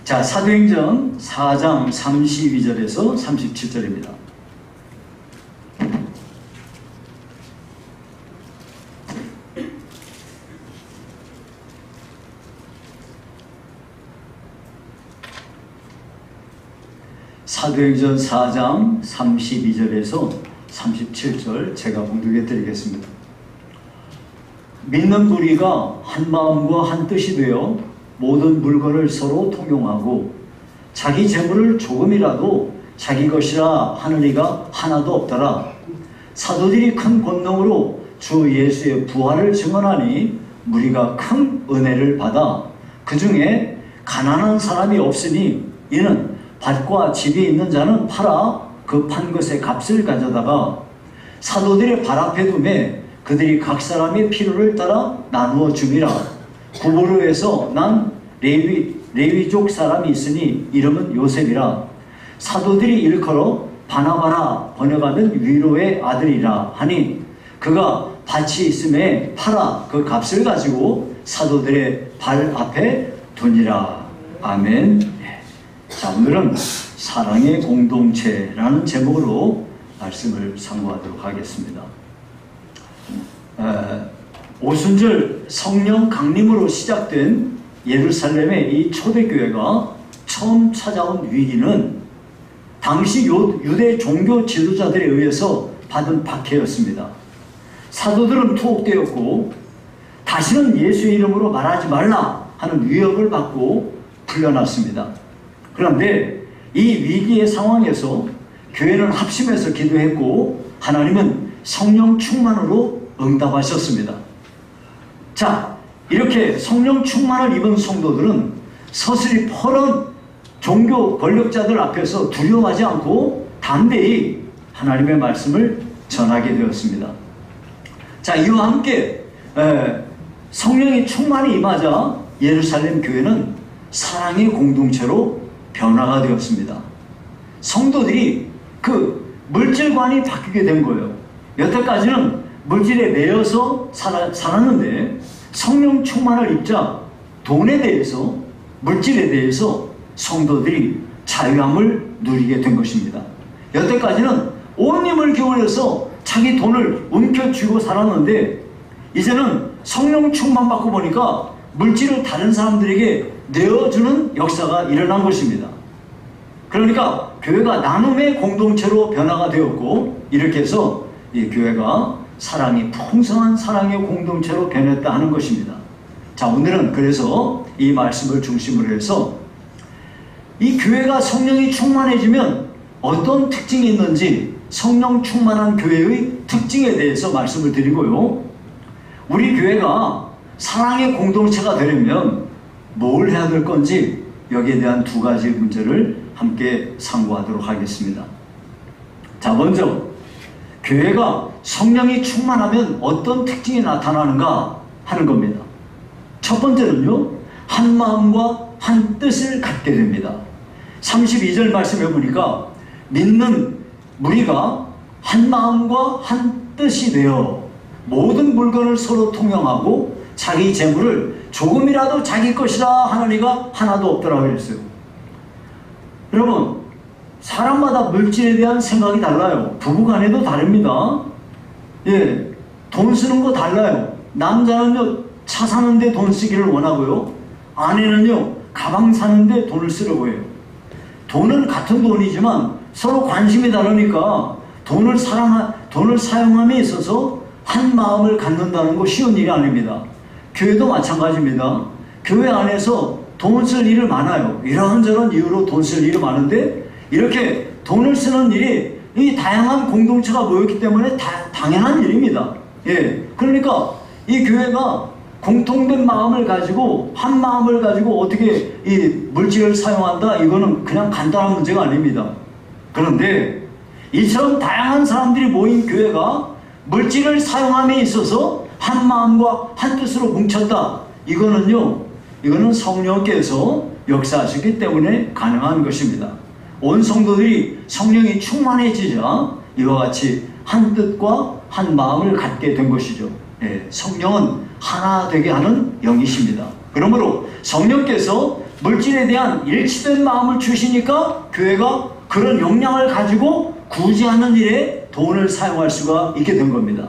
자, 사도행전 4장 32절에서 37절입니다. 사도행전 4장 32절에서 37절 제가 봉독해 드리겠습니다. 믿는 무리가 한 마음과 한 뜻이 되어 모든 물건을 서로 통용하고 자기 재물을 조금이라도 자기 것이라 하는 이가 하나도 없더라. 사도들이 큰 권능으로 주 예수의 부활을 증언하니 무리가 큰 은혜를 받아 그 중에 가난한 사람이 없으니 이는 밭과 집이 있는 자는 팔아 그 판 것의 값을 가져다가 사도들의 발 앞에 두매 그들이 각 사람의 필요를 따라 나누어 줌이라. 구브로에서 난 레위족 사람이 있으니 이름은 요셉이라. 사도들이 일컬어 바나바라 번역하면 위로의 아들이라 하니 그가 밭이 있음에 팔아 그 값을 가지고 사도들의 발 앞에 두니라. 아멘. 자, 오늘은 사랑의 공동체라는 제목으로 말씀을 상고하도록 하겠습니다. 오순절 성령 강림으로 시작된 예루살렘의 이 초대교회가 처음 찾아온 위기는 당시 유대 종교 지도자들에 의해서 받은 박해였습니다. 사도들은 투옥되었고 다시는 예수의 이름으로 말하지 말라 하는 위협을 받고 풀려났습니다. 그런데 이 위기의 상황에서 교회는 합심해서 기도했고 하나님은 성령 충만으로 응답하셨습니다. 자, 이렇게 성령 충만을 입은 성도들은 서슬이 퍼런 종교 권력자들 앞에서 두려워하지 않고 담대히 하나님의 말씀을 전하게 되었습니다. 자, 이와 함께 성령이 충만히 임하자 예루살렘 교회는 사랑의 공동체로 변화가 되었습니다. 성도들이 그 물질관이 바뀌게 된 거예요. 여태까지는 물질에 매여서 살았는데 성령 충만을 입자 돈에 대해서, 물질에 대해서 성도들이 자유함을 누리게 된 것입니다. 여태까지는 온 힘을 기울여서 자기 돈을 움켜쥐고 살았는데 이제는 성령 충만 받고 보니까 물질을 다른 사람들에게 내어주는 역사가 일어난 것입니다. 그러니까 교회가 나눔의 공동체로 변화가 되었고 이렇게 해서 이 교회가 사랑이 풍성한 사랑의 공동체로 변했다 하는 것입니다. 자, 오늘은 그래서 이 말씀을 중심으로 해서 이 교회가 성령이 충만해지면 어떤 특징이 있는지 성령 충만한 교회의 특징에 대해서 말씀을 드리고요. 우리 교회가 사랑의 공동체가 되려면 뭘 해야 될 건지 여기에 대한 두 가지 문제를 함께 상고하도록 하겠습니다. 자, 먼저 교회가 성령이 충만하면 어떤 특징이 나타나는가 하는 겁니다. 첫 번째는요, 한 마음과 한 뜻을 갖게 됩니다. 32절 말씀해 보니까 믿는 무리가 한 마음과 한 뜻이 되어 모든 물건을 서로 통용하고 자기 재물을 조금이라도 자기 것이라 하는 이가 하나도 없더라고 그랬어요. 여러분, 사람마다 물질에 대한 생각이 달라요. 부부간에도 다릅니다. 예, 돈 쓰는 거 달라요. 남자는요, 차 사는데 돈 쓰기를 원하고요. 아내는요, 가방 사는데 돈을 쓰려고 해요. 돈은 같은 돈이지만 서로 관심이 다르니까 돈을 사용함에 있어서 한 마음을 갖는다는 거 쉬운 일이 아닙니다. 교회도 마찬가지입니다. 교회 안에서 돈 쓸 일이 많아요. 이런저런 이유로 돈 쓸 일이 많은데 이렇게 돈을 쓰는 일이 이 다양한 공동체가 모였기 때문에 당연한 일입니다. 예, 그러니까 이 교회가 공통된 마음을 가지고 한 마음을 가지고 어떻게 이 물질을 사용한다, 이거는 그냥 간단한 문제가 아닙니다. 그런데 이처럼 다양한 사람들이 모인 교회가 물질을 사용함에 있어서 한 마음과 한 뜻으로 뭉쳤다, 이거는 성령께서 역사하셨기 때문에 가능한 것입니다. 온 성도들이 성령이 충만해지자 이와 같이 한 뜻과 한 마음을 갖게 된 것이죠. 예, 성령은 하나 되게 하는 영이십니다. 그러므로 성령께서 물질에 대한 일치된 마음을 주시니까 교회가 그런 역량을 가지고 구제하는 일에 돈을 사용할 수가 있게 된 겁니다.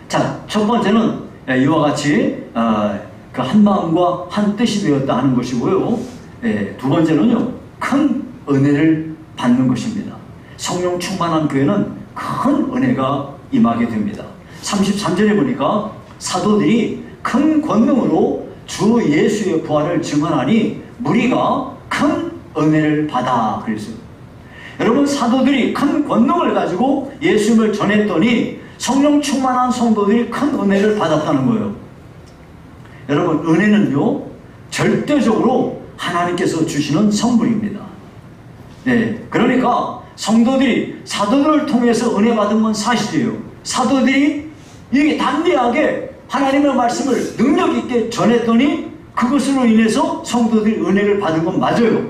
자, 첫 번째는 이와 같이 그 한 마음과 한 뜻이 되었다 하는 것이고요. 두 번째는요, 큰 은혜를 받는 것입니다. 성령 충만한 교회는 큰 은혜가 임하게 됩니다. 33절에 보니까 사도들이 큰 권능으로 주 예수의 부활을 증언하니 무리가 큰 은혜를 받아 그랬어요. 여러분, 사도들이 큰 권능을 가지고 예수님을 전했더니 성령 충만한 성도들이 큰 은혜를 받았다는 거예요. 여러분, 은혜는요 절대적으로 하나님께서 주시는 선물입니다. 그러니까 성도들이 사도들을 통해서 은혜 받은 건 사실이에요. 사도들이 이게 담대하게 하나님의 말씀을 능력 있게 전했더니 그것으로 인해서 성도들이 은혜를 받은 건 맞아요.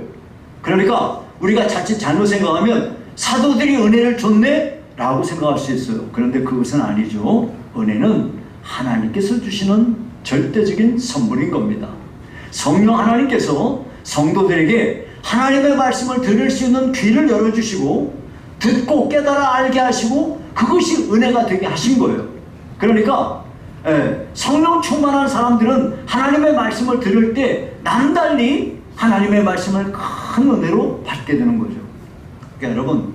그러니까 우리가 자칫 잘못 생각하면 사도들이 은혜를 줬네? 라고 생각할 수 있어요. 그런데 그것은 아니죠. 은혜는 하나님께서 주시는 절대적인 선물인 겁니다. 성령 하나님께서 성도들에게 하나님의 말씀을 들을 수 있는 귀를 열어주시고 듣고 깨달아 알게 하시고 그것이 은혜가 되게 하신 거예요. 그러니까 성령 충만한 사람들은 하나님의 말씀을 들을 때 남달리 하나님의 말씀을 큰 은혜로 받게 되는 거죠. 그러니까 여러분,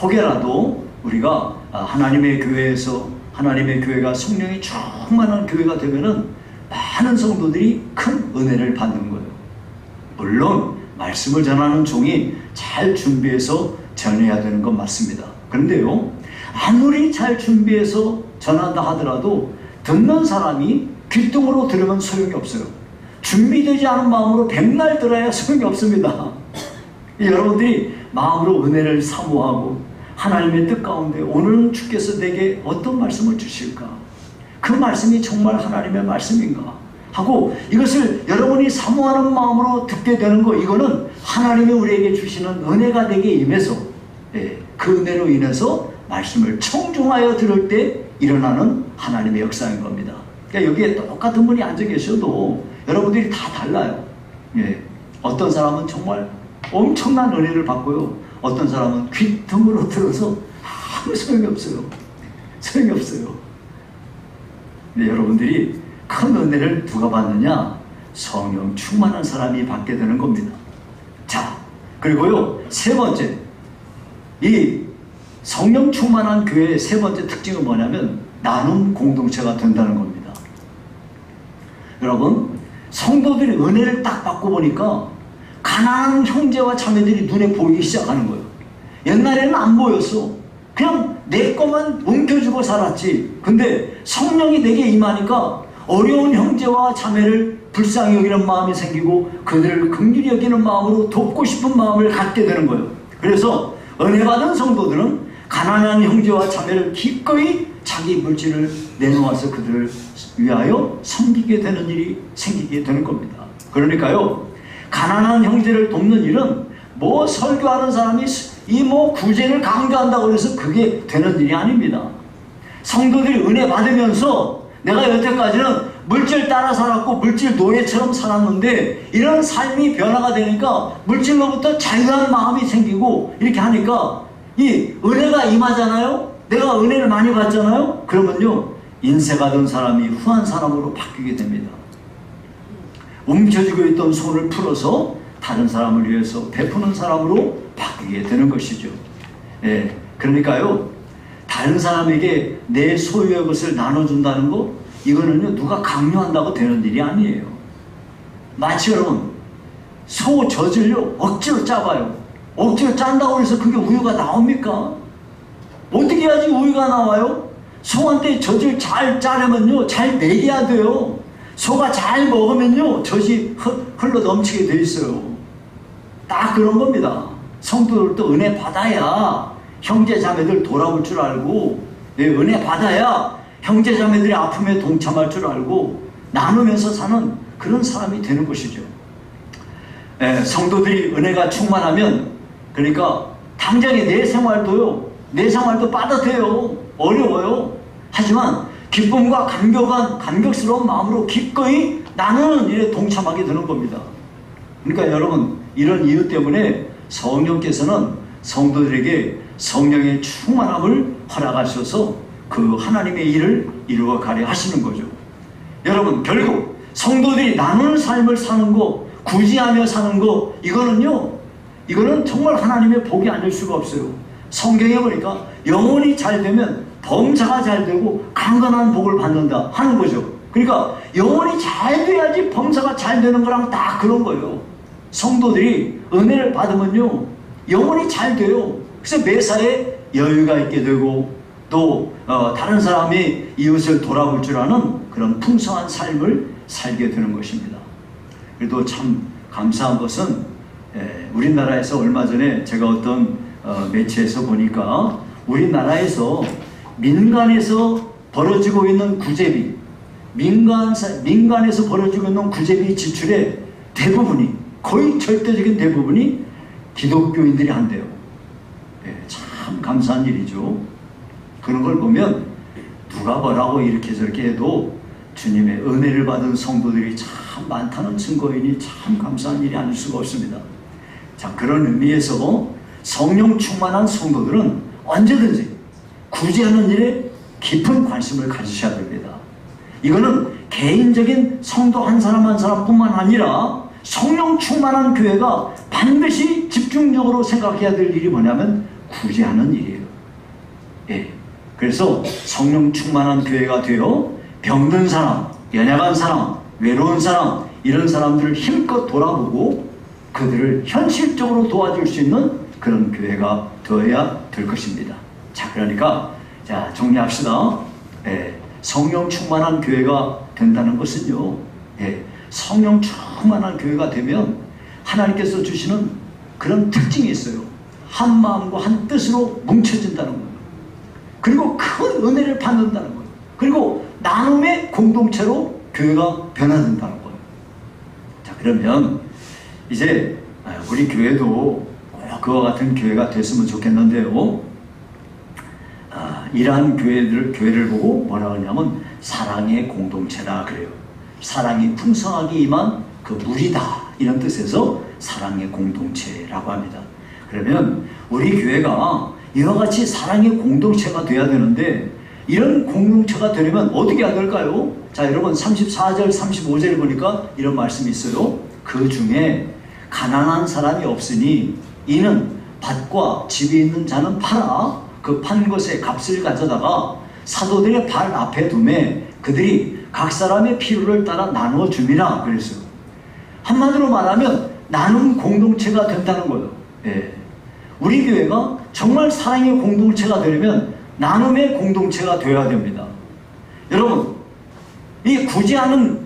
혹여라도 우리가 하나님의 교회에서 하나님의 교회가 성령이 충만한 교회가 되면은 많은 성도들이 큰 은혜를 받는 거예요. 물론 말씀을 전하는 종이 잘 준비해서 전해야 되는 건 맞습니다. 그런데요, 아무리 잘 준비해서 전한다 하더라도 듣는 사람이 귓등으로 들으면 소용이 없어요. 준비되지 않은 마음으로 백날 들어야 소용이 없습니다. 여러분들이 마음으로 은혜를 사모하고 하나님의 뜻 가운데 오늘은 주께서 내게 어떤 말씀을 주실까? 그 말씀이 정말 하나님의 말씀인가? 하고 이것을 여러분이 사모하는 마음으로 듣게 되는 거, 이거는 하나님이 우리에게 주시는 은혜가 내게 임해서 그 은혜로 인해서 말씀을 청중하여 들을 때 일어나는 하나님의 역사인 겁니다. 그러니까 여기에 똑같은 분이 앉아 계셔도 여러분들이 다 달라요. 어떤 사람은 정말 엄청난 은혜를 받고요, 어떤 사람은 귓등으로 들어서 아무 소용이 없어요. 소용이 없어요. 근데 여러분들이 큰 은혜를 누가 받느냐? 성령 충만한 사람이 받게 되는 겁니다. 자, 그리고요, 세 번째, 이 성령 충만한 교회의 세 번째 특징은 뭐냐면 나눔 공동체가 된다는 겁니다. 여러분, 성도들이 은혜를 딱 받고 보니까 가난한 형제와 자매들이 눈에 보이기 시작하는 거예요. 옛날에는 안 보였어. 그냥 내 것만 뭉켜주고 살았지. 근데 성령이 내게 임하니까 어려운 형제와 자매를 불쌍히 여기는 마음이 생기고 그들을 긍휼히 여기는 마음으로 돕고 싶은 마음을 갖게 되는 거예요. 그래서 은혜 받은 성도들은 가난한 형제와 자매를 기꺼이 자기 물질을 내놓아서 그들을 위하여 섬기게 되는 일이 생기게 되는 겁니다. 그러니까요, 가난한 형제를 돕는 일은 뭐 설교하는 사람이 이 뭐 구제를 강조한다고 해서 그게 되는 일이 아닙니다. 성도들이 은혜 받으면서 내가 여태까지는 물질 따라 살았고 물질 노예처럼 살았는데 이런 삶이 변화가 되니까 물질로부터 자유한 마음이 생기고 이렇게 하니까 이 은혜가 임하잖아요. 내가 은혜를 많이 받잖아요. 그러면요, 인색하던 사람이 후한 사람으로 바뀌게 됩니다. 움켜쥐고 있던 손을 풀어서 다른 사람을 위해서 베푸는 사람으로 바뀌게 되는 것이죠. 그러니까요, 다른 사람에게 내 소유의 것을 나눠준다는 거, 이거는요, 누가 강요한다고 되는 일이 아니에요. 마치 여러분, 소 젖을요 억지로 짜봐요. 억지로 짠다고 해서 그게 우유가 나옵니까? 어떻게 해야지 우유가 나와요? 소한테 젖을 잘 짜려면요, 잘 먹여야 돼요. 소가 잘 먹으면요, 젖이 흘러 넘치게 돼 있어요. 딱 그런 겁니다. 성도들도 은혜 받아야 형제 자매들 돌아올 줄 알고, 은혜 받아야 형제 자매들의 아픔에 동참할 줄 알고 나누면서 사는 그런 사람이 되는 것이죠. 성도들이 은혜가 충만하면, 그러니까 당장의 내 생활도 빠듯해요. 어려워요. 하지만 기쁨과 감격스러운 마음으로 기꺼이 나누는 일에 동참하게 되는 겁니다. 그러니까 여러분, 이런 이유 때문에 성령께서는 성도들에게 성령의 충만함을 허락하셔서 그 하나님의 일을 이루어 가려 하시는 거죠. 여러분, 결국 성도들이 나누는 삶을 사는 거, 구제하며 사는 거, 이거는 정말 하나님의 복이 아닐 수가 없어요. 성경에 보니까 영혼이 잘 되면 범사가 잘 되고 강건한 복을 받는다 하는 거죠. 그러니까 영혼이 잘 돼야지 범사가 잘 되는 거랑 다 그런 거예요. 성도들이 은혜를 받으면요, 영혼이 잘 돼요. 그래서 매사에 여유가 있게 되고 또 다른 사람이 이웃을 돌아볼 줄 아는 그런 풍성한 삶을 살게 되는 것입니다. 그래도 참 감사한 것은 우리나라에서 얼마 전에 제가 어떤 매체에서 보니까 우리나라에서 민간에서 벌어지고 있는 구제비, 민간에서 벌어지고 있는 구제비 지출의 대부분이, 거의 절대적인 대부분이 기독교인들이 한대요. 참 감사한 일이죠. 그런 걸 보면 누가 뭐라고 이렇게 저렇게 해도 주님의 은혜를 받은 성도들이 참 많다는 증거이니 참 감사한 일이 아닐 수가 없습니다. 자, 그런 의미에서 성령 충만한 성도들은 언제든지 구제하는 일에 깊은 관심을 가지셔야 됩니다. 이거는 개인적인 성도 한 사람 한 사람뿐만 아니라 성령 충만한 교회가 반드시 집중적으로 생각해야 될 일이 뭐냐면 구제하는 일이에요. 그래서 성령 충만한 교회가 되어 병든 사람, 연약한 사람, 외로운 사람, 이런 사람들을 힘껏 돌아보고 그들을 현실적으로 도와줄 수 있는 그런 교회가 되어야 될 것입니다. 자, 그러니까 자, 정리합시다. 성령 충만한 교회가 된다는 것은요, 성령 충만한 교회가 되면 하나님께서 주시는 그런 특징이 있어요. 한 마음과 한 뜻으로 뭉쳐진다는 거예요. 그리고 큰 은혜를 받는다는 거예요. 그리고 나눔의 공동체로 교회가 변화된다는 거예요. 자, 그러면 이제 우리 교회도 꼭 그와 같은 교회가 됐으면 좋겠는데요. 이러한 교회를 보고 뭐라 하냐면 사랑의 공동체라 그래요. 사랑이 풍성하게 임한 그 무리다, 이런 뜻에서 사랑의 공동체라고 합니다. 그러면 우리 교회가 이와 같이 사랑의 공동체가 돼야 되는데, 이런 공동체가 되려면 어떻게 해야 될까요? 자, 여러분 34절 35절에 보니까 이런 말씀이 있어요. 그 중에 가난한 사람이 없으니 이는 밭과 집이 있는 자는 팔아 그 판 것의 값을 가져다가 사도들의 발 앞에 두매 그들이 각 사람의 필요를 따라 나누어 줌이라 그랬어요. 한마디로 말하면 나눔 공동체가 된다는 거예요. 우리 교회가 정말 사랑의 공동체가 되려면 나눔의 공동체가 되어야 됩니다. 여러분, 이 구제하는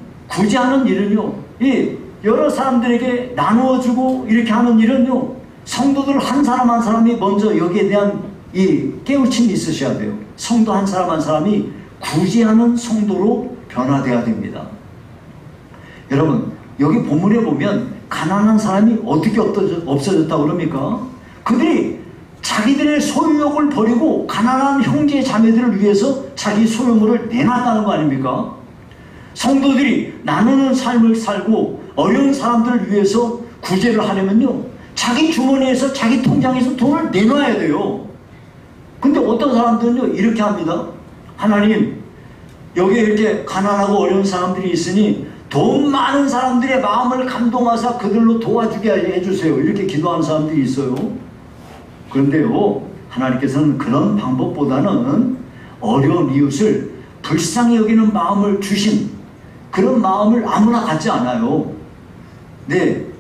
일은요, 이 여러 사람들에게 나누어주고 이렇게 하는 일은요, 성도들 한 사람 한 사람이 먼저 여기에 대한 이 깨우침이 있으셔야 돼요. 성도 한 사람 한 사람이 구제하는 성도로 변화되어야 됩니다. 여러분, 여기 본문에 보면 가난한 사람이 어떻게 없어졌다고 그럽니까? 그들이 자기들의 소유욕을 버리고 가난한 형제 자매들을 위해서 자기 소유물을 내놨다는 거 아닙니까? 성도들이 나누는 삶을 살고 어려운 사람들을 위해서 구제를 하려면요, 자기 주머니에서, 자기 통장에서 돈을 내놔야 돼요. 근데 어떤 사람들은요, 이렇게 합니다. 하나님, 여기에 이렇게 가난하고 어려운 사람들이 있으니 돈 많은 사람들의 마음을 감동하사 그들로 도와주게 해주세요. 이렇게 기도하는 사람들이 있어요. 그런데요, 하나님께서는 그런 방법보다는 어려운 이웃을 불쌍히 여기는 마음을 주신 그런 마음을 아무나 갖지 않아요.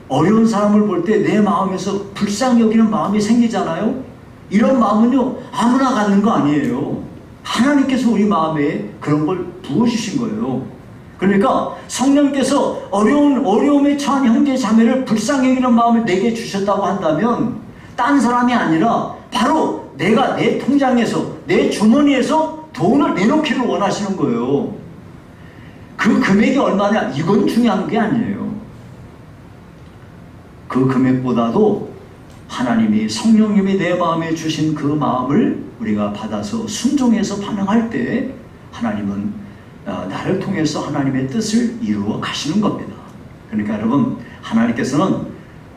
어려운 사람을 볼 때 내 마음에서 불쌍히 여기는 마음이 생기잖아요. 이런 마음은요, 아무나 갖는 거 아니에요. 하나님께서 우리 마음에 그런 걸 부어주신 거예요. 그러니까 성령께서 어려움에 처한 형제 자매를 불쌍히 여기는 마음을 내게 주셨다고 한다면 딴 사람이 아니라 바로 내가 내 통장에서, 내 주머니에서 돈을 내놓기를 원하시는 거예요. 그 금액이 얼마냐, 이건 중요한 게 아니에요. 그 금액보다도 하나님이, 성령님이 내 마음에 주신 그 마음을 우리가 받아서 순종해서 반응할 때 하나님은 나를 통해서 하나님의 뜻을 이루어 가시는 겁니다. 그러니까 여러분, 하나님께서는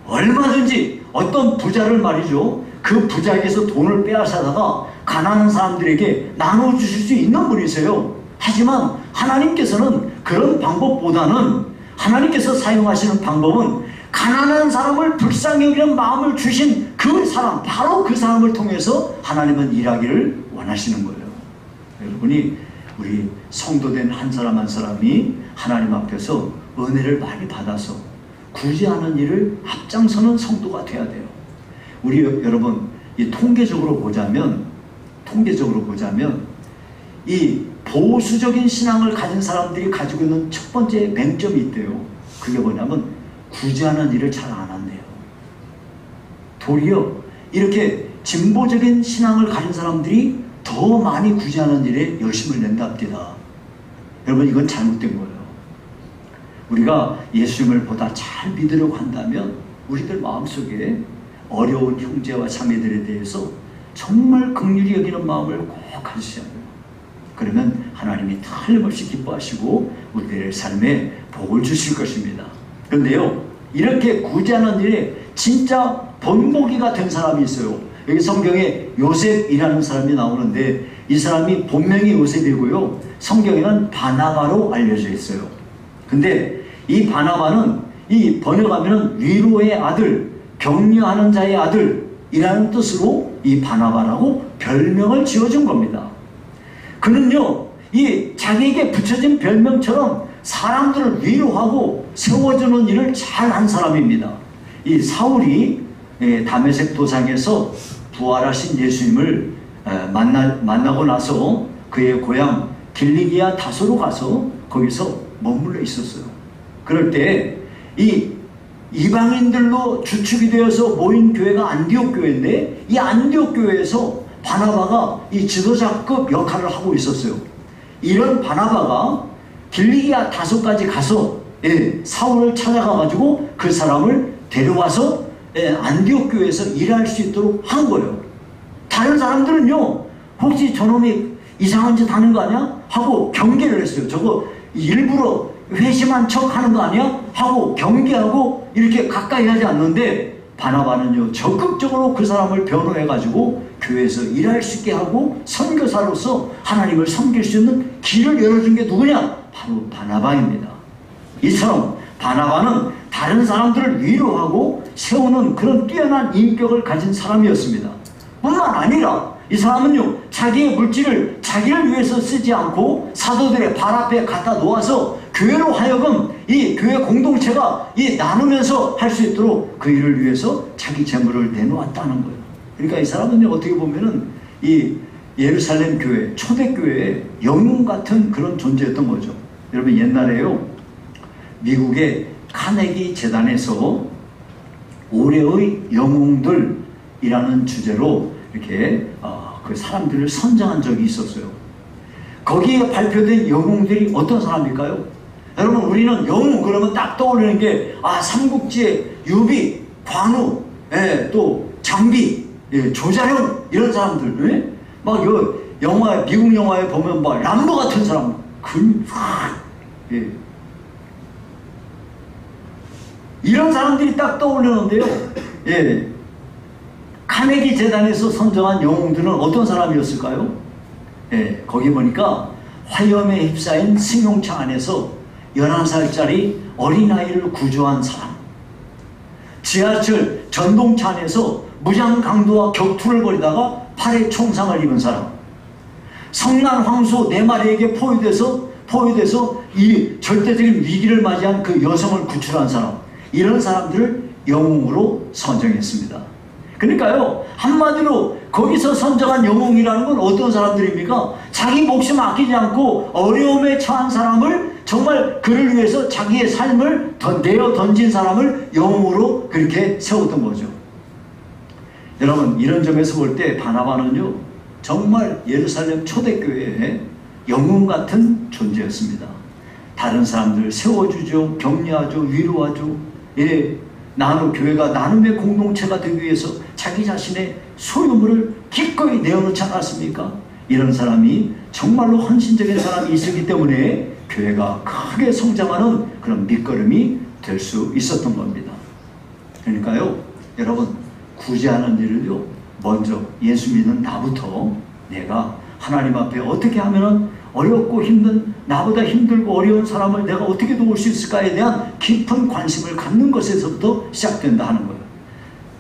얼마든지 어떤 부자를 말이죠, 그 부자에게서 돈을 빼앗아다가 가난한 사람들에게 나눠주실 수 있는 분이세요. 하지만 하나님께서는 그런 방법보다는, 하나님께서 사용하시는 방법은 가난한 사람을 불쌍히 여기는 마음을 주신 그 사람, 바로 그 사람을 통해서 하나님은 일하기를 원하시는 거예요. 여러분이, 우리 성도된 한 사람 한 사람이 하나님 앞에서 은혜를 많이 받아서 구제하는 일을 앞장서는 성도가 돼야 돼요. 우리 여러분, 이 통계적으로 보자면 이 보수적인 신앙을 가진 사람들이 가지고 있는 첫 번째 맹점이 있대요. 그게 뭐냐면 구제하는 일을 잘 안 한대요. 도리어 이렇게 진보적인 신앙을 가진 사람들이 더 많이 구제하는 일에 열심을 낸답니다. 여러분, 이건 잘못된 거예요. 우리가 예수님을 보다 잘 믿으려고 한다면 우리들 마음속에 어려운 형제와 자매들에 대해서 정말 긍휼히 여기는 마음을 꼭 가지셔야 돼요. 그러면 하나님이 틀림없이 기뻐하시고 우리들의 삶에 복을 주실 것입니다. 그런데요, 이렇게 구제하는 일에 진짜 본보기가 된 사람이 있어요. 여기 성경에 요셉이라는 사람이 나오는데, 이 사람이 본명이 요셉이고요, 성경에는 바나바로 알려져 있어요. 근데 이 바나바는, 이 번역하면 위로의 아들, 격려하는 자의 아들이라는 뜻으로 이 바나바라고 별명을 지어준 겁니다. 그는요, 이 자기에게 붙여진 별명처럼 사람들을 위로하고 세워주는 일을 잘한 사람입니다. 이 사울이 다메섹 도상에서 부활하신 예수님을 만나고 나서 그의 고향 길리기아 다소로 가서 거기서 머물러 있었어요. 그럴 때 이 이방인들로 주축이 되어서 모인 교회가 안디옥 교회인데, 이 안디옥 교회에서 바나바가 이 지도자급 역할을 하고 있었어요. 이런 바나바가 길리기아 다소까지 가서 사울을 찾아가가지고 그 사람을 데려와서 안디옥 교회에서 일할 수 있도록 한 거예요. 다른 사람들은요, 혹시 저놈이 이상한 짓 하는 거 아니야? 하고 경계를 했어요. 저거 일부러 회심한 척 하는 거 아니야? 하고 경계하고 이렇게 가까이 하지 않는데, 바나바는요, 적극적으로 그 사람을 변호해가지고 교회에서 일할 수 있게 하고 선교사로서 하나님을 섬길 수 있는 길을 열어준 게 누구냐? 바로 바나바입니다. 이처럼 바나바는 다른 사람들을 위로하고 세우는 그런 뛰어난 인격을 가진 사람이었습니다. 뿐만 아니라 이 사람은요, 자기의 물질을 자기를 위해서 쓰지 않고 사도들의 발 앞에 갖다 놓아서 교회로 하여금 이 교회 공동체가 이 나누면서 할 수 있도록 그 일을 위해서 자기 재물을 내놓았다는 거예요. 그러니까 이 사람은 어떻게 보면은 이 예루살렘 교회, 초대교회의 영웅 같은 그런 존재였던 거죠. 여러분, 옛날에요, 미국의 카네기 재단에서 올해의 영웅들이라는 주제로 이렇게 그 사람들을 선정한 적이 있었어요. 거기에 발표된 영웅들이 어떤 사람일까요? 여러분, 우리는 영웅 그러면 딱 떠오르는 게 삼국지의 유비, 관우, 또 장비, 조자룡, 이런 사람들, 막 영화, 미국 영화에 보면 막 람보 같은 사람, 이런 사람들이 딱 떠오르는데요. 카네기 재단에서 선정한 영웅들은 어떤 사람이었을까요? 거기 보니까 화염에 휩싸인 승용차 안에서 11살짜리 어린아이를 구조한 사람, 지하철 전동차 안에서 무장 강도와 격투를 벌이다가 팔에 총상을 입은 사람, 성난 황소 4마리에게 포위돼서 이 절대적인 위기를 맞이한 그 여성을 구출한 사람, 이런 사람들을 영웅으로 선정했습니다. 그러니까요, 한마디로 거기서 선정한 영웅이라는 건 어떤 사람들입니까? 자기 목숨 아끼지 않고 어려움에 처한 사람을, 정말 그를 위해서 자기의 삶을 내어 던진 사람을 영웅으로 그렇게 세웠던 거죠. 여러분, 이런 점에서 볼 때 바나바는요, 정말 예루살렘 초대교회의 영웅 같은 존재였습니다. 다른 사람들을 세워주죠, 격려하죠, 위로하죠. 교회가 나눔의 공동체가 되기 위해서 자기 자신의 소유물을 기꺼이 내어놓지 않았습니까? 이런 사람이 정말로 헌신적인 사람이 있었기 때문에 교회가 크게 성장하는 그런 밑거름이 될 수 있었던 겁니다. 그러니까요, 여러분, 구제하는 일을요, 먼저 예수 믿는 나부터 내가 하나님 앞에 어떻게 하면은 어렵고 힘든, 나보다 힘들고 어려운 사람을 내가 어떻게 도울 수 있을까에 대한 깊은 관심을 갖는 것에서부터 시작된다 하는 거예요.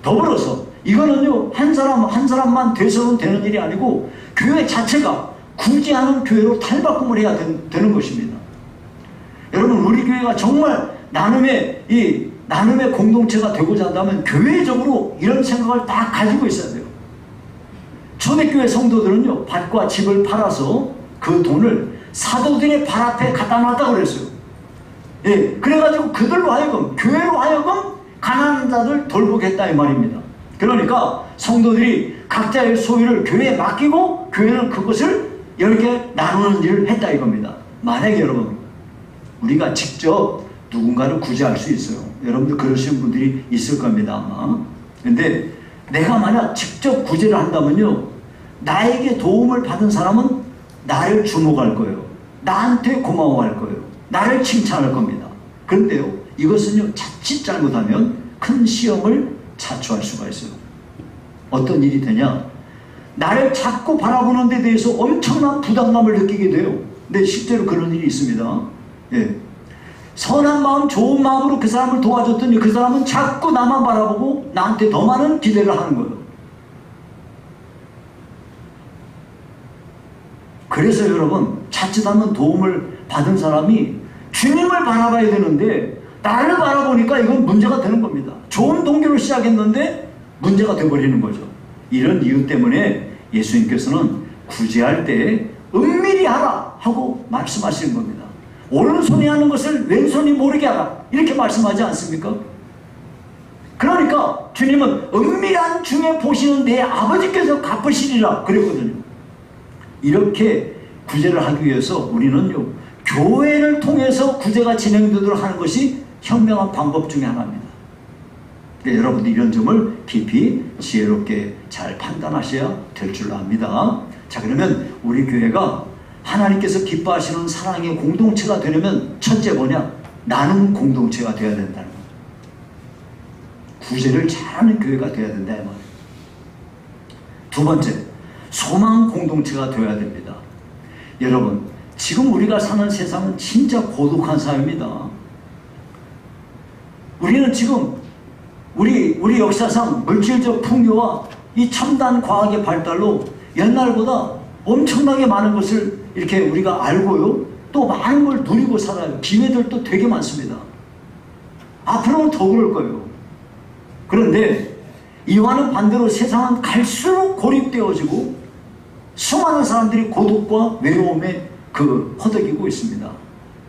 더불어서 이거는요, 한 사람만 돼서는 되는 일이 아니고 교회 자체가 구제하는 교회로 탈바꿈을 해야 되는 것입니다. 여러분, 우리 교회가 정말 나눔의 공동체가 되고자 한다면 교회적으로 이런 생각을 다 가지고 있어야 돼요. 초대교회 성도들은요, 밭과 집을 팔아서 그 돈을 사도들의 발 앞에 갖다 놨다고 그랬어요. 예, 그래가지고 그들로 하여금, 교회로 하여금 가난한 자들 돌보겠다 이 말입니다. 그러니까 성도들이 각자의 소유를 교회에 맡기고 교회는 그것을 이렇게 나누는 일을 했다 이겁니다. 만약에 여러분, 우리가 직접 누군가를 구제할 수 있어요. 여러분들 그러시는 분들이 있을 겁니다 아마. 근데 내가 만약 직접 구제를 한다면요, 나에게 도움을 받은 사람은 나를 주목할 거예요. 나한테 고마워할 거예요. 나를 칭찬할 겁니다. 그런데요, 이것은요, 자칫 잘못하면 큰 시험을 자초할 수가 있어요. 어떤 일이 되냐? 나를 자꾸 바라보는 데 대해서 엄청난 부담감을 느끼게 돼요. 근데 실제로 그런 일이 있습니다. 예. 선한 마음, 좋은 마음으로 그 사람을 도와줬더니 그 사람은 자꾸 나만 바라보고 나한테 더 많은 기대를 하는 거예요. 그래서 여러분, 자칫하면 도움을 받은 사람이 주님을 바라봐야 되는데 나를 바라보니까 이건 문제가 되는 겁니다. 좋은 동기로 시작했는데 문제가 되어버리는 거죠. 이런 이유 때문에 예수님께서는 구제할 때 은밀히 하라 하고 말씀하시는 겁니다. 오른손이 하는 것을 왼손이 모르게 하라 이렇게 말씀하지 않습니까? 그러니까 주님은 은밀한 중에 보시는 내 아버지께서 갚으시리라 그랬거든요. 이렇게 구제를 하기 위해서 우리는요, 교회를 통해서 구제가 진행되도록 하는 것이 현명한 방법 중에 하나입니다. 여러분들 이런 점을 깊이 지혜롭게 잘 판단하셔야 될 줄 압니다. 자, 그러면 우리 교회가 하나님께서 기뻐하시는 사랑의 공동체가 되려면 첫째 뭐냐? 나눔 공동체가 되어야 된다는 거예요. 구제를 잘하는 교회가 되어야 된다 이 말이에요. 두 번째, 소망 공동체가 되어야 됩니다. 여러분, 지금 우리가 사는 세상은 진짜 고독한 사회입니다. 우리는 지금 우리 역사상 물질적 풍요와 이 첨단 과학의 발달로 옛날보다 엄청나게 많은 것을 이렇게 우리가 알고요, 또 많은 걸 누리고 살아요. 기회들도 되게 많습니다. 앞으로는 더 그럴 거예요. 그런데 이와는 반대로 세상은 갈수록 고립되어지고 수많은 사람들이 고독과 외로움에 허덕이고 있습니다.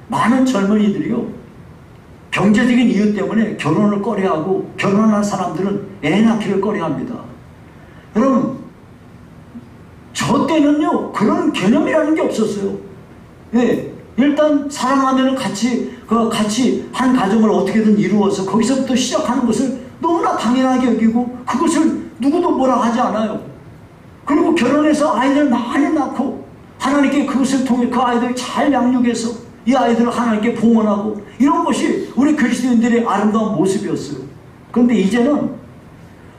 많은 젊은이들이요, 경제적인 이유 때문에 결혼을 꺼려하고 결혼한 사람들은 애 낳기를 꺼려합니다. 여러분, 저 때는요, 그런 개념이라는 게 없었어요. 예, 일단 사랑하면 같이 한 가정을 어떻게든 이루어서 거기서부터 시작하는 것을 너무나 당연하게 여기고 그것을 누구도 뭐라 하지 않아요. 그리고 결혼해서 아이들 많이 낳고 하나님께 그것을 통해 그 아이들 잘 양육해서 이 아이들을 하나님께 봉헌하고 이런 것이 우리 그리스도인들의 아름다운 모습이었어요. 그런데 이제는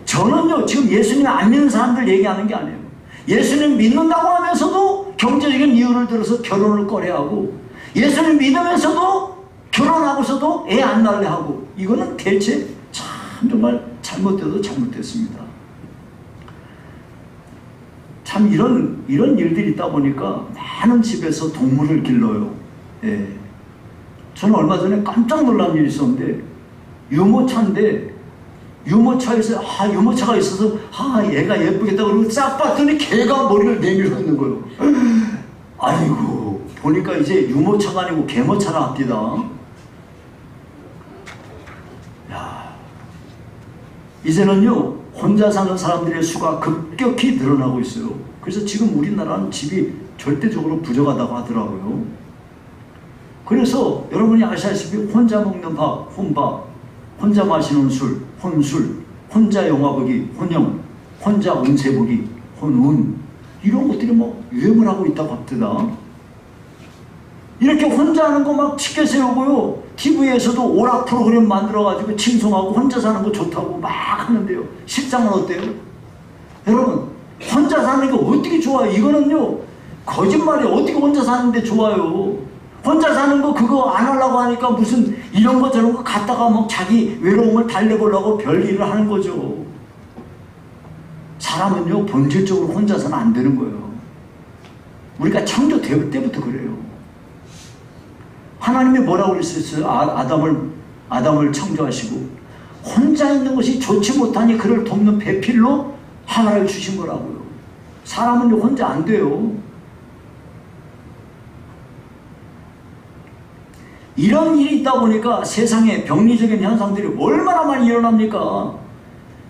저는요, 지금 예수님 안 믿는 사람들 얘기하는 게 아니에요. 예수님 믿는다고 하면서도 경제적인 이유를 들어서 결혼을 꺼려하고, 예수님 믿으면서도 결혼하고서도 애 안 낳으려 하고, 이거는 대체 참 정말 잘못돼도 잘못됐습니다. 참 이런 일들이 있다 보니까 많은 집에서 동물을 길러요. 예. 저는 얼마 전에 깜짝 놀란 일이 있었는데, 유모차인데 유모차에서 유모차가 있어서 얘가 예쁘겠다 그러고 싹 봤더니 개가 머리를 내밀고 있는 거예요. 아이고, 보니까 이제 유모차가 아니고 개모차나 합디다. 야, 이제는요, 혼자 사는 사람들의 수가 급격히 늘어나고 있어요. 그래서 지금 우리나라는 집이 절대적으로 부족하다고 하더라고요. 그래서 여러분이 아시다시피 혼자 먹는 밥, 혼밥, 혼자 마시는 술, 혼술, 혼자 영화 보기, 혼영, 혼자 운세 보기, 혼운, 이런 것들이 뭐 유행을 하고 있다고 합니다. 이렇게 혼자 하는 거 막 치켜 세우고요. TV에서도 오락 프로그램 만들어가지고 칭송하고 혼자 사는 거 좋다고 막 하는데요. 실상은 어때요? 여러분, 혼자 사는 게 어떻게 좋아요? 이거는요, 거짓말이 어떻게 혼자 사는데 좋아요? 혼자 사는 거 그거 안 하려고 하니까 무슨 이런 거 저런 거 갖다가 막 자기 외로움을 달래보려고 별일을 하는 거죠. 사람은요, 본질적으로 혼자서는 안 되는 거예요. 우리가 창조될 때부터 그래요. 하나님이 뭐라고 그랬었어요? 아담을 창조하시고 혼자 있는 것이 좋지 못하니 그를 돕는 배필로 하나를 주신 거라고요. 사람은 혼자 안 돼요. 이런 일이 있다 보니까 세상에 병리적인 현상들이 얼마나 많이 일어납니까?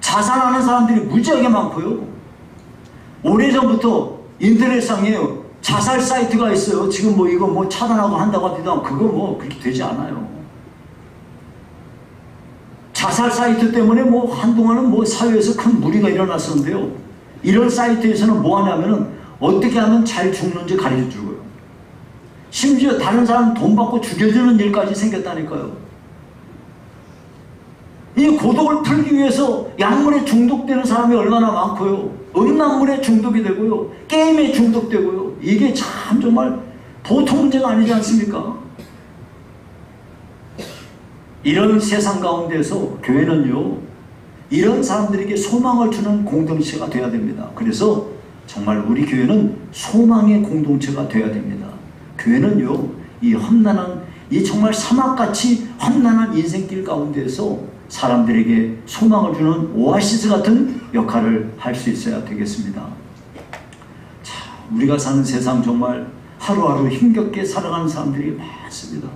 자살하는 사람들이 무지하게 많고요. 오래전부터 인터넷상에 자살 사이트가 있어요. 지금 뭐 이거 뭐 차단하고 한다고 하지만 그거 뭐 그렇게 되지 않아요. 자살 사이트 때문에 뭐 한동안은 뭐 사회에서 큰 무리가 일어났었는데요. 이런 사이트에서는 뭐 하냐면은 어떻게 하면 잘 죽는지 가르쳐 주고요. 심지어 다른 사람 돈 받고 죽여주는 일까지 생겼다니까요. 이 고독을 풀기 위해서 약물에 중독되는 사람이 얼마나 많고요. 음란물에 중독이 되고요. 게임에 중독되고요. 이게 참 정말 보통 문제가 아니지 않습니까? 이런 세상 가운데서 교회는요, 이런 사람들에게 소망을 주는 공동체가 되어야 됩니다. 그래서 정말 우리 교회는 소망의 공동체가 되어야 됩니다. 교회는요, 이 험난한, 이 정말 사막같이 험난한 인생길 가운데서 사람들에게 소망을 주는 오아시스 같은 역할을 할 수 있어야 되겠습니다. 자, 우리가 사는 세상 정말 하루하루 힘겹게 살아가는 사람들이 많습니다.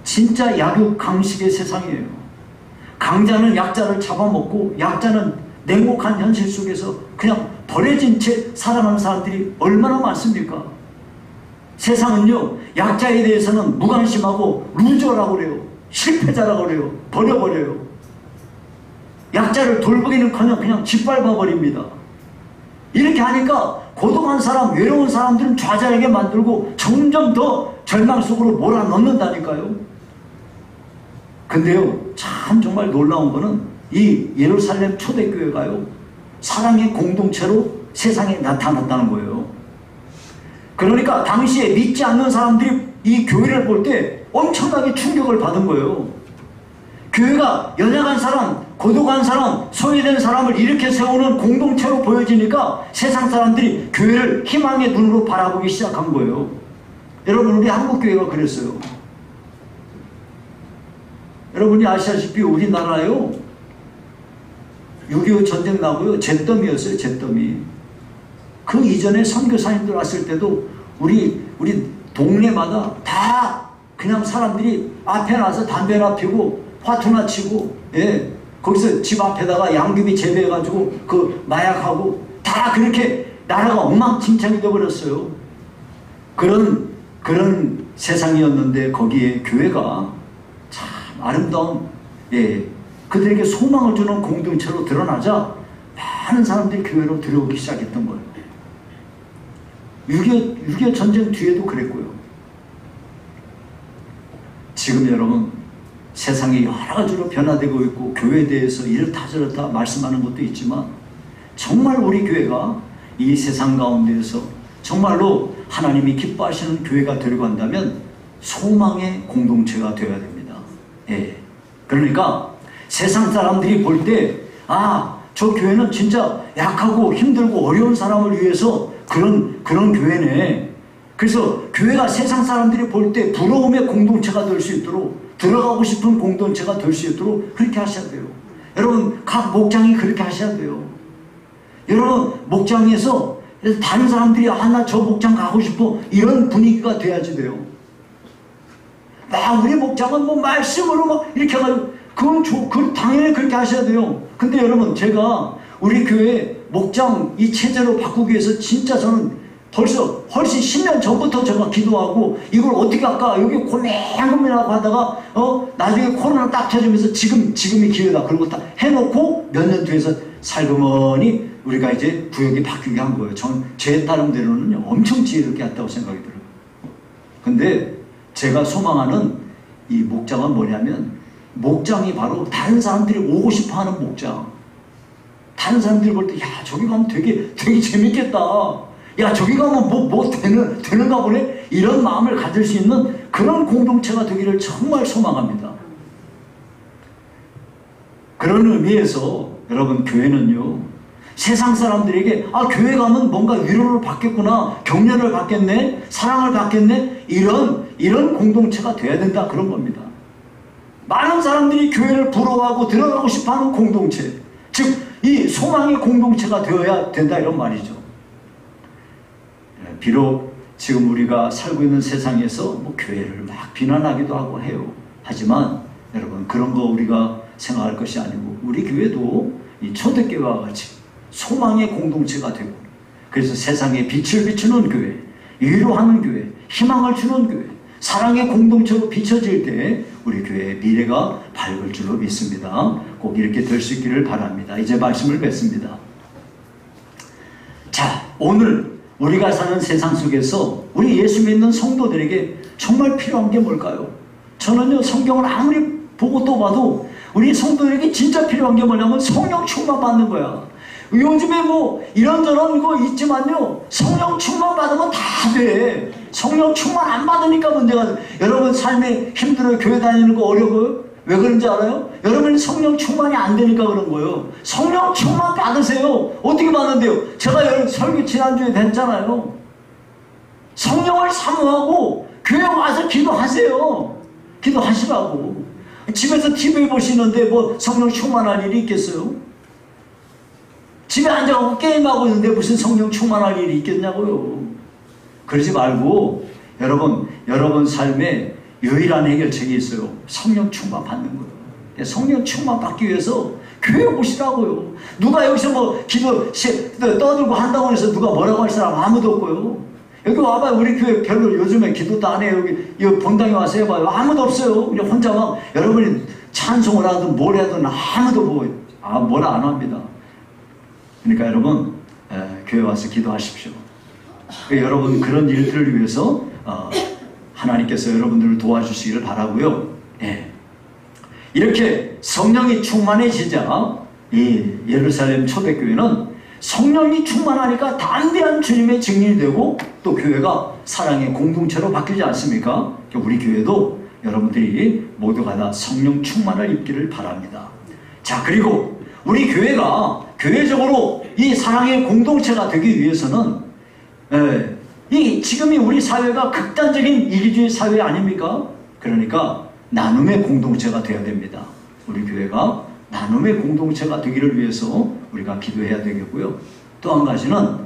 진짜 약육 강식의 세상이에요. 강자는 약자를 잡아먹고 약자는 냉혹한 현실 속에서 그냥 버려진 채 살아가는 사람들이 얼마나 많습니까? 세상은요, 약자에 대해서는 무관심하고 루저라고 그래요. 실패자라고 그래요. 버려버려요. 약자를 돌보기는커녕 그냥 짓밟아 버립니다. 이렇게 하니까 고독한 사람, 외로운 사람들은 좌절하게 만들고 점점 더 절망 속으로 몰아넣는다니까요. 근데요, 참 정말 놀라운 거는 이 예루살렘 초대교회가요, 사랑의 공동체로 세상에 나타났다는 거예요. 그러니까 당시에 믿지 않는 사람들이 이 교회를 볼 때 엄청나게 충격을 받은 거예요. 교회가 연약한 사람, 고독한 사람, 소외된 사람을 이렇게 세우는 공동체로 보여지니까 세상 사람들이 교회를 희망의 눈으로 바라보기 시작한 거예요. 여러분, 우리 한국교회가 그랬어요. 여러분이 아시다시피 우리나라요, 6.25 전쟁 나고요, 잿더미였어요. 잿더미. 그 이전에 선교사님들 왔을 때도 우리 동네마다 다 그냥 사람들이 앞에 나서 담배나 피고 화투나 치고, 예, 거기서 집 앞에다가 양귀비 재배해가지고 그 마약하고 다 그렇게 나라가 엉망진창이 되어버렸어요. 그런 세상이었는데 거기에 교회가 참 아름다운, 예, 그들에게 소망을 주는 공동체로 드러나자 많은 사람들이 교회로 들어오기 시작했던 거예요. 6.25 전쟁 뒤에도 그랬고요. 지금 여러분, 세상이 여러 가지로 변화되고 있고 교회에 대해서 이렇다 저렇다 말씀하는 것도 있지만 정말 우리 교회가 이 세상 가운데에서 정말로 하나님이 기뻐하시는 교회가 되려고 한다면 소망의 공동체가 되어야 됩니다. 예. 그러니까 세상 사람들이 볼 때, 아, 저 교회는 진짜 약하고 힘들고 어려운 사람을 위해서 그런 교회네. 그래서 교회가 세상 사람들이 볼 때 부러움의 공동체가 될 수 있도록, 들어가고 싶은 공동체가 될 수 있도록 그렇게 하셔야 돼요. 여러분, 각 목장이 그렇게 하셔야 돼요. 여러분, 목장에서 다른 사람들이, 아, 나 저 목장 가고 싶어, 이런 분위기가 돼야지 돼요. 우리 목장은 뭐 말씀으로 막 이렇게 해가지고, 그건 당연히 그렇게 하셔야 돼요. 근데 여러분, 제가 우리 교회 목장 이 체제로 바꾸기 위해서 진짜 저는 벌써 훨씬 10년 전부터 제가 기도하고 이걸 어떻게 할까, 여기 고민하고 하다가 나중에 코로나 딱 터지면서 지금이 기회다, 그러고 딱 해놓고 몇 년 뒤에서 살그머니 우리가 이제 구역이 바뀌게 한 거예요. 제 나름대로는 엄청 지혜롭게 했다고 생각이 들어요. 근데 제가 소망하는 이 목장은 뭐냐면, 목장이 바로 다른 사람들이 오고 싶어 하는 목장. 다른 사람들이 볼 때, 야, 저기 가면 되게 재밌겠다. 야, 저기 가면 되는가 보네? 이런 마음을 가질 수 있는 그런 공동체가 되기를 정말 소망합니다. 그런 의미에서 여러분, 교회는요, 세상 사람들에게 교회 가면 뭔가 위로를 받겠구나, 격려를 받겠네, 사랑을 받겠네, 이런 공동체가 돼야 된다, 그런 겁니다. 많은 사람들이 교회를 부러워하고 들어가고 싶어하는 공동체, 즉 이 소망의 공동체가 되어야 된다, 이런 말이죠. 비록 지금 우리가 살고 있는 세상에서 교회를 막 비난하기도 하고 해요. 하지만 여러분, 그런 거 우리가 생각할 것이 아니고, 우리 교회도 이 초대교회와 같이 소망의 공동체가 되고, 그래서 세상에 빛을 비추는 교회, 위로하는 교회, 희망을 주는 교회, 사랑의 공동체로 비춰질 때 우리 교회의 미래가 밝을 줄로 믿습니다. 꼭 이렇게 될 수 있기를 바랍니다. 이제 말씀을 맺습니다. 자, 오늘 우리가 사는 세상 속에서 우리 예수 믿는 성도들에게 정말 필요한 게 뭘까요? 저는요, 성경을 아무리 보고 또 봐도 우리 성도들에게 진짜 필요한 게 뭐냐면 성령 충만 받는 거야. 요즘에 이런저런 거 있지만요, 성령 충만 받으면 다 돼. 성령 충만 안 받으니까 문제가 돼. 여러분 삶에 힘들어요? 교회 다니는 거 어려워요? 왜 그런지 알아요? 여러분이 성령 충만이 안 되니까 그런 거예요. 성령 충만 받으세요. 어떻게 받는데요? 제가 여러분 설교 지난주에 했잖아요. 성령을 사모하고 교회 와서 기도하세요. 기도하시라고. 집에서 TV 보시는데 성령 충만할 일이 있겠어요? 집에 앉아서 게임하고 있는데 무슨 성령 충만할 일이 있겠냐고요. 그러지 말고 여러분 삶에 유일한 해결책이 있어요. 성령 충만 받는 거예요. 성령 충만 받기 위해서 교회 오시라고요. 누가 여기서 기도 떠들고 한다고 해서 누가 뭐라고 할 사람 아무도 없고요. 여기 와봐요. 우리 교회 별로 요즘에 기도도 안 해요. 여기 본당에 와서 해봐요. 아무도 없어요. 그냥 혼자 여러분이 찬송을 하든 뭘 하든 아무도 뭐라 안 합니다. 그러니까 여러분, 교회 와서 기도하십시오. 여러분 그런 일들을 위해서 하나님께서 여러분들을 도와주시기를 바라고요. 이렇게 성령이 충만해지자 이 예루살렘 초대교회는 성령이 충만하니까 담대한 주님의 증인이 되고, 또 교회가 사랑의 공동체로 바뀌지 않습니까? 우리 교회도 여러분들이 모두가 다 성령 충만을 입기를 바랍니다. 자, 그리고 우리 교회가 교회적으로 이 사랑의 공동체가 되기 위해서는 지금이 우리 사회가 극단적인 이기주의 사회 아닙니까? 그러니까 나눔의 공동체가 되어야 됩니다. 우리 교회가 나눔의 공동체가 되기를 위해서 우리가 기도해야 되겠고요. 또 한 가지는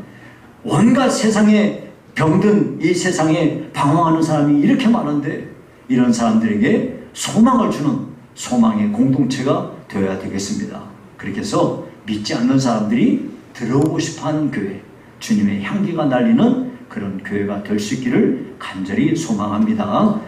온갖 세상에 병든 이 세상에 방황하는 사람이 이렇게 많은데, 이런 사람들에게 소망을 주는 소망의 공동체가 되어야 되겠습니다. 그렇게 해서 믿지 않는 사람들이 들어오고 싶어하는 교회, 주님의 향기가 날리는 그런 교회가 될 수 있기를 간절히 소망합니다.